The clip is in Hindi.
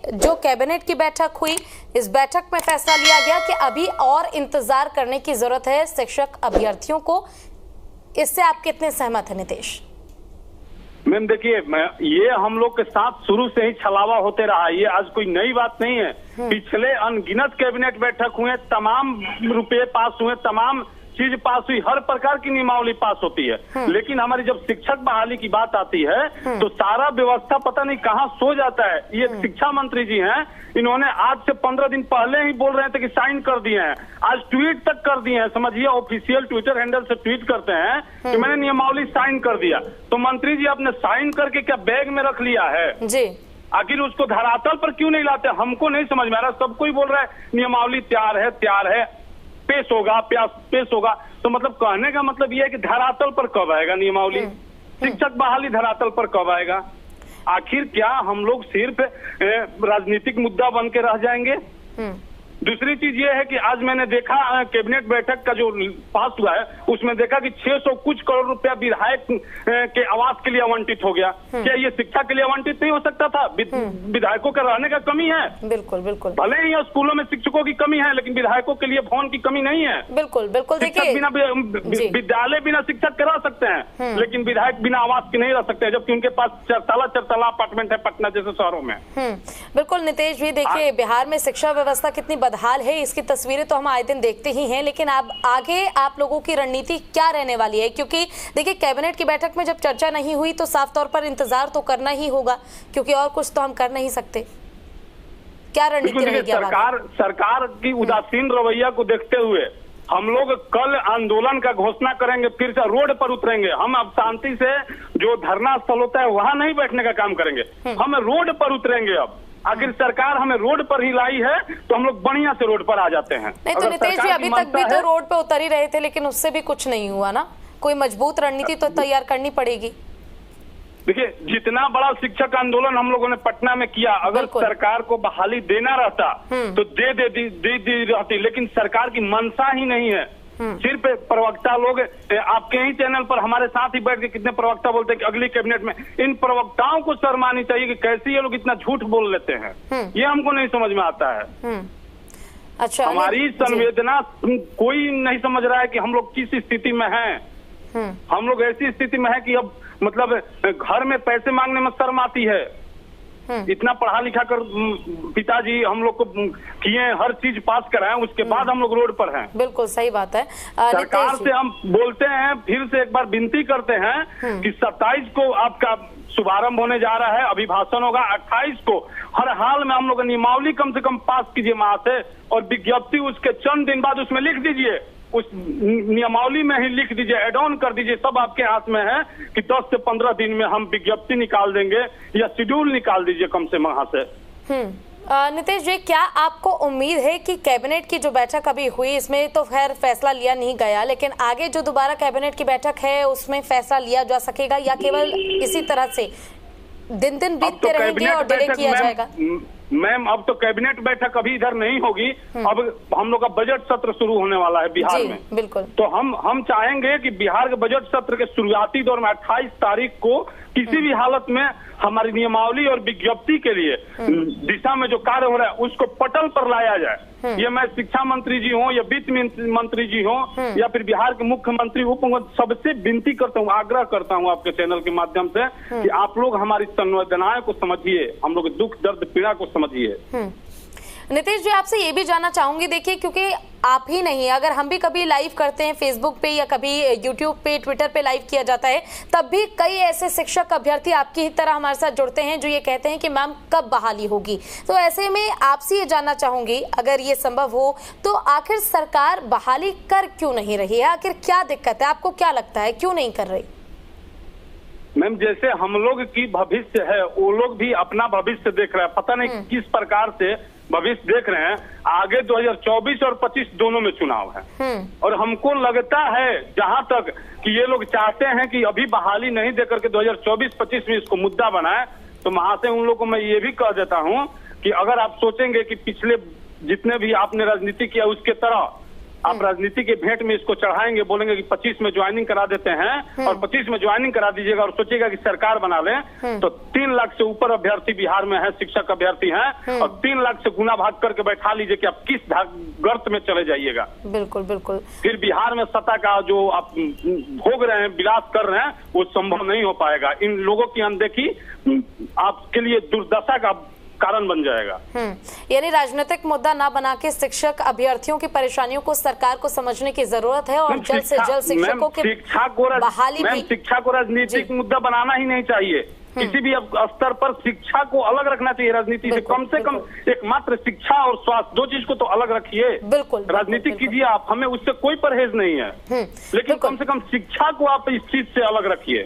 जो कैबिनेट की बैठक हुई, इस बैठक में फैसला लिया गया कि अभी और इंतजार करने की जरूरत है शिक्षक अभ्यर्थियों को। इससे आप कितने सहमत हैं नीतीश? मैम देखिए, ये हम लोग के साथ शुरू से ही छलावा होते रहा, ये आज कोई नई बात नहीं है। पिछले अनगिनत कैबिनेट बैठक हुए, तमाम रुपए पास हुए, तमाम चीज पास हुई, हर प्रकार की नियमावली पास होती है। लेकिन हमारी जब शिक्षक बहाली की बात आती है तो सारा व्यवस्था पता नहीं कहाँ सो जाता है। ये शिक्षा मंत्री जी हैं, इन्होंने आज से 15 दिन पहले ही बोल रहे थे कि साइन कर दिए हैं, आज ट्वीट तक कर दिए हैं। समझिए, ऑफिशियल ट्विटर हैंडल से ट्वीट करते हैं कि मैंने नियमावली साइन कर दिया। तो मंत्री जी आपने साइन करके क्या बैग में रख लिया है जी? आखिर उसको धरातल पर क्यों नहीं लाते? हमको नहीं समझ में आ रहा। सब कोई बोल रहा है नियमावली तैयार है, पेश होगा। तो मतलब कहने का मतलब यह है कि धरातल पर कब आएगा नियमावली? शिक्षक बहाली धरातल पर कब आएगा? आखिर क्या हम लोग सिर्फ राजनीतिक मुद्दा बन के रह जाएंगे? दूसरी चीज ये है कि आज मैंने देखा कैबिनेट बैठक का जो पास हुआ है उसमें देखा कि 600 कुछ करोड़ रुपया विधायक के आवास के लिए आवंटित हो गया। क्या ये शिक्षा के लिए आवंटित नहीं हो सकता था? विधायकों का रहने का कमी है। बिल्कुल बिल्कुल। भले ही स्कूलों में शिक्षकों की कमी है, लेकिन विधायकों के लिए भवन की कमी नहीं है। बिल्कुल बिल्कुल। देखिए, विद्यालय बिना शिक्षक के रह सकते हैं, लेकिन विधायक बिना आवास के नहीं रह सकते, जबकि उनके पास चरतला अपार्टमेंट है पटना जैसे शहरों में। बिल्कुल नीतीश जी, देखिए बिहार में शिक्षा व्यवस्था कितनी बदहाल है, इसकी तस्वीरें तो हम आए दिन देखते ही हैं। लेकिन अब आगे आप लोगों की रणनीति क्या रहने वाली है? क्योंकि देखिए कैबिनेट की बैठक में जब चर्चा नहीं हुई तो साफ तौर पर इंतजार तो करना ही होगा, क्योंकि और कुछ तो हम कर नहीं सकते। क्या रणनीति रहेगी? सरकार की उदासीन रवैया को देखते हुए हम लोग कल आंदोलन का घोषणा करेंगे, फिर से रोड पर उतरेंगे। हम अब शांति से जो धरना स्थल होता है वहां नहीं बैठने का काम करेंगे, हम रोड पर उतरेंगे। अब आखिर सरकार हमें रोड पर ही लाई है तो हम लोग बढ़िया से रोड पर आ जाते हैं। नहीं तो नीतीश जी, अभी तक भी तो रोड पे उतर ही रहे थे, लेकिन उससे भी कुछ नहीं हुआ ना। कोई मजबूत रणनीति तो तैयार करनी पड़ेगी। देखिए, जितना बड़ा शिक्षक आंदोलन हम लोगों ने पटना में किया, अगर सरकार को बहाली देना रहता तो दे रहती, लेकिन सरकार की मंशा ही नहीं है। सिर्फ प्रवक्ता लोग आपके ही चैनल पर हमारे साथ ही बैठ के कितने प्रवक्ता बोलते हैं कि अगली कैबिनेट में। इन प्रवक्ताओं को शर्म आनी चाहिए कि कैसे ये लोग इतना झूठ बोल लेते हैं, ये हमको नहीं समझ में आता है। अच्छा, हमारी संवेदना कोई नहीं समझ रहा है कि हम लोग किस स्थिति में हैं। हम लोग ऐसी स्थिति में है कि अब मतलब घर में पैसे मांगने में शर्म आती है। इतना पढ़ा लिखा कर पिताजी हम लोग को किए, हर चीज पास कराएं, उसके बाद हम लोग रोड पर हैं। बिल्कुल सही बात है। सरकार से हम बोलते हैं, फिर से एक बार विनती करते हैं कि 27 को आपका शुभारंभ होने जा रहा है, अभिभाषण होगा। 28 को हर हाल में हम लोग नियमावली कम से कम पास कीजिए वहां से, और विज्ञप्ति उसके चंद दिन बाद उसमें लिख दीजिए, उस नियमावली में ही लिख दीजिए, एड ऑन कर दीजिए। सब आपके हाथ में है कि 10 से 15 दिन में हम विज्ञप्ति निकाल देंगे, या शेड्यूल निकाल दीजिए कम से वहां से। नीतीश जी, क्या आपको उम्मीद है कि कैबिनेट की जो बैठक अभी हुई, इसमें तो खैर फैसला लिया नहीं गया, लेकिन आगे जो दोबारा कैबिनेट की बैठक है उसमें फैसला लिया जा सकेगा, या केवल इसी तरह से दिन दिन बीतते रहेंगे और डिले किया जाएगा? मैम, अब तो कैबिनेट बैठक अभी इधर नहीं होगी। अब हम लोग का बजट सत्र शुरू होने वाला है बिहार में। बिल्कुल। तो हम चाहेंगे कि बिहार के बजट सत्र के शुरुआती दौर में 28 तारीख को किसी भी हालत में हमारी नियमावली और विज्ञप्ति के लिए दिशा में जो कार्य हो रहा है उसको पटल पर लाया जाए। ये मैं शिक्षा मंत्री जी हों या वित्त मंत्री जी हों या फिर बिहार के मुख्यमंत्री उप सबसे विनती करता हूँ, आग्रह करता हूँ आपके चैनल के माध्यम से कि आप लोग हमारी संवेदनाएं को समझिए, हम लोग दुख दर्द पीड़ा को समझिए। नीतीश जी, आपसे ये भी जानना चाहूंगी, देखिए क्योंकि आप ही नहीं, अगर हम भी कभी लाइव करते हैं फेसबुक पे या कभी यूट्यूब पे, ट्विटर पे लाइव किया जाता है, तब भी कई ऐसे शिक्षक अभ्यर्थी आपकी ही तरह हमारे साथ जुड़ते हैं जो ये कहते हैं कि मैम कब बहाली होगी। तो ऐसे में आपसे ये जानना चाहूंगी, अगर ये संभव हो तो आखिर सरकार बहाली कर क्यों नहीं रही है? आखिर क्या दिक्कत है? आपको क्या लगता है क्यों नहीं कर रही? मैम, जैसे हम लोग की भविष्य है, वो लोग भी अपना भविष्य देख रहे हैं। पता नहीं किस प्रकार से भविष्य देख रहे हैं। आगे 2024 और 25 दोनों में चुनाव है, और हमको लगता है जहां तक कि ये लोग चाहते हैं कि अभी बहाली नहीं देकर के 2024-25 में इसको मुद्दा बनाए, तो वहां से उन लोगों को मैं ये भी कह देता हूं कि अगर आप सोचेंगे कि पिछले जितने भी आपने राजनीति किया उसके तरह आप राजनीति के भेंट में इसको चढ़ाएंगे, बोलेंगे कि 25 में ज्वाइनिंग करा देते हैं और 25 में ज्वाइनिंग करा दीजिएगा और सोचिएगा कि सरकार बना लें, तो 3 लाख से ऊपर अभ्यर्थी बिहार में है, शिक्षक अभ्यर्थी हैं, और 3 लाख से गुना भाग करके बैठा लीजिए कि आप किस गर्त में चले जाइएगा। बिल्कुल बिल्कुल। फिर बिहार में सत्ता का जो आप भोग रहे हैं, विलास कर रहे हैं, वो संभव नहीं हो पाएगा। इन लोगों की अनदेखी आपके लिए दुर्दशा का कारण बन जाएगा। यानी राजनीतिक मुद्दा ना बना के शिक्षक अभ्यर्थियों की परेशानियों को सरकार को समझने की जरूरत है और जल्द से जल्द शिक्षकों के बहाली भी। शिक्षा को राजनीतिक मुद्दा बनाना ही नहीं चाहिए। किसी भी स्तर पर शिक्षा को अलग रखना चाहिए राजनीति से। कम एकमात्र शिक्षा और स्वास्थ्य, 2 चीज को तो अलग रखिए। बिल्कुल राजनीति कीजिए आप, हमें उससे कोई परहेज नहीं है, लेकिन कम से कम शिक्षा को आप इस चीज से अलग रखिए।